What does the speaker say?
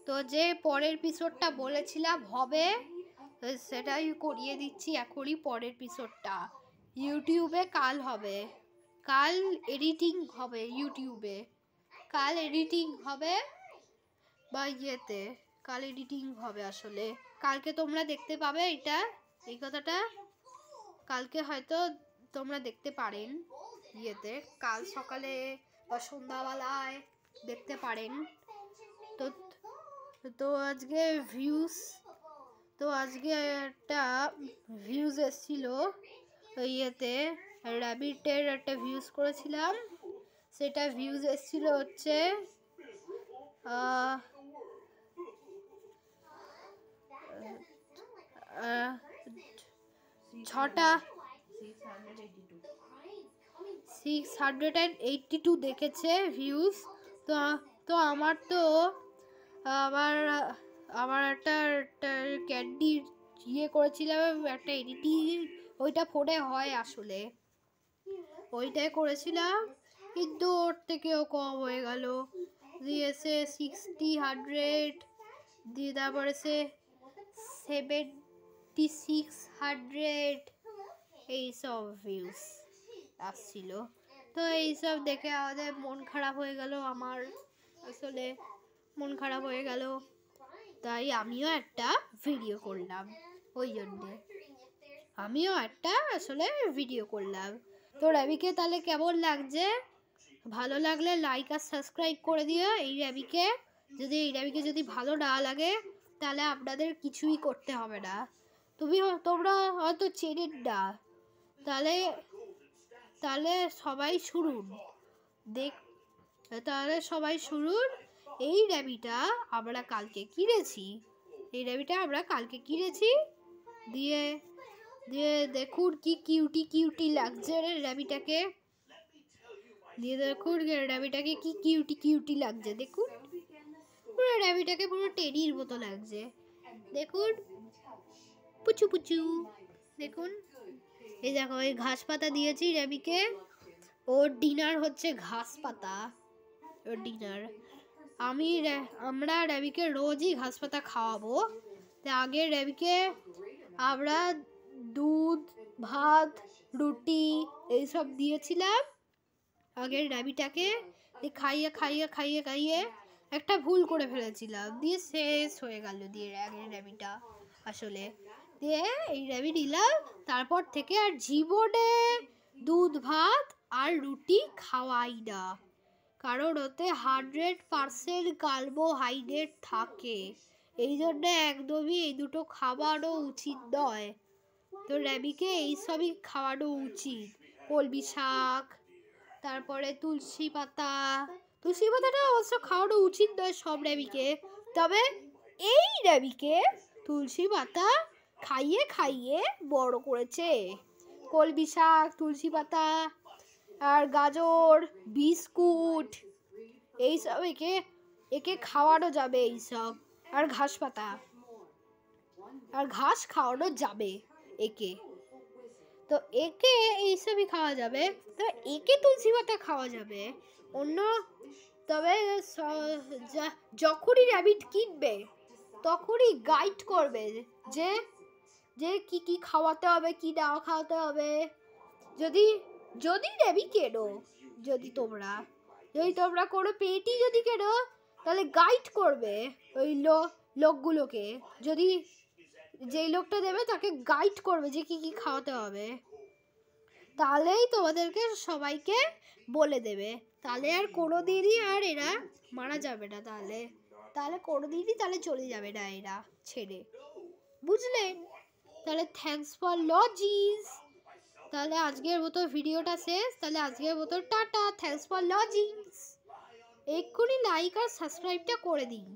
তো যে পরের এপিসোডটা বলেছিলাম হবে সেটাই করিয়ে দিচ্ছি এখনই। পরের এপিসোডটা ইউটিউবে কাল হবে, কাল এডিটিং হবে ইউটিউবে, কাল এডিটিং হবে বা ইয়েতে কাল এডিটিং হবে। আসলে কালকে তোমরা দেখতে পাবে এটা, এই কথাটা কালকে হয়তো তোমরা দেখতে পারেন ইয়েতে, কাল সকালে বা সন্ধ্যাবেলায় দেখতে পারেন। তো তো আজকে একটা ভিউজ এসেছিল ইয়েতে, র্যাবিটের একটা ভিউজ করেছিলাম, সেটা ভিউজ এসেছিল হচ্ছে 682 দেখেছে ভিউজ। তো আমার তো আবার একটা ক্যান্ডি ইয়ে করেছিলাম, একটা এডিটিং, ওইটা ফোনে হয় আসলে, ওইটাই করেছিলাম, কিন্তু ওর থেকেও কম হয়ে গেল। দিয়েছে 100 দিয়ে, তারপরে সে 7600 এইসব ভিউজ আসছিল। তো এইসব দেখে আমাদের মন খারাপ হয়ে গেল, আমার আসলে মন খারাপ হয়ে গেল। তাই আমিও একটা ভিডিও করলাম, ওই জন্যে আমিও একটা আসলে ভিডিও করলাম। তো রবিকে তাহলে কেমন লাগছে? ভালো লাগলে লাইক আর সাবস্ক্রাইব করে দিও এই রবিকে। এই রবিকে যদি ভালো না লাগে তাহলে আপনাদের কিছুই করতে হবে না। তোমরা হয়তো চেনেন না, তাহলে সবাই শুনুন, এই রবিটা আমরা কালকে কিনেছি, দিয়ে দেখুন কি কিউটি লাগছে রবিটাকে, কি কিউটি লাগছে। দেখুন পুরো রবিটাকে পুরো টেডির মতো লাগছে, দেখুন পুচু পুচু। দেখুন এই দেখো, এই ঘাস পাতা দিয়েছি রবিকে, ওর ডিনার হচ্ছে ঘাস পাতা, ওর ডিনার। আমরা রবিকে রোজই ঘাস পাতা খাওয়াবো। আগে রবিকে আমরা দুধ, ভাত, রুটি এইসব দিয়েছিলাম আগের রবিটাকে। খাইয়ে একটা ভুল করে ফেলেছিলাম, দিয়ে শেষ হয়ে গেল দিয়ে আগের রবিটা আসলে। দিয়ে এই রবি দিলাম, তারপর থেকে আর জীবনে দুধ, ভাত আর রুটি খাওয়াই না, কারণ ওতে 100% কার্বোহাইড্রেট থাকে, এই জন্য একদমই এই দুটো খাওয়ানো উচিত নয়। তো রবিকে এইসবই খাওয়ানো উচিত, কলমি শাক, তারপরে তুলসী পাতাটা অবশ্য খাওয়ানো উচিত নয় সব রবিকে, তবে এই রবিকে তুলসী পাতা খাইয়ে বড় করেছে। কলমি শাক, তুলসী পাতা আর গাজর, বিস্কুট এইসব একে খাওয়ানো যাবে, এইসব আর ঘাস পাতা আর ঘাস খাওয়ানো যাবে একে। তো একে এইসবই খাওয়া যাবে, তো একে তুলসী পাতা খাওয়া যাবে অন্য। তবে যখনই র্যাবিট কিনবে তখনই গাইড করবে যে কি খাওয়াতে হবে, কি না খাওয়াতে হবে। যদি র্যাবি কেনো, যদি তোমরা কোনো পেটি যদি কেনো, তাহলে গাইড করবে ওই লোকগুলোকে, যেই লোকটা দেবে তাকে গাইড করবে যে কি খাওয়াতে হবে, তাহলেই তোমাদেরকে সবাইকে বলে দেবে। তাহলে আর কোনোদিনই আর এরা মারা যাবে না, তাহলে কোনোদিনই চলে যাবে না এরা ছেড়ে, বুঝলেন? তাহলে থ্যাঙ্কস ফর লজিস। তাহলে আজকের মতো ভিডিওটা শেষ, তাহলে আজকের মতো টাটা, থ্যাঙ্কস ফর লজিস। এক্ষুনি লাইক আর সাবস্ক্রাইবটা করে দিন।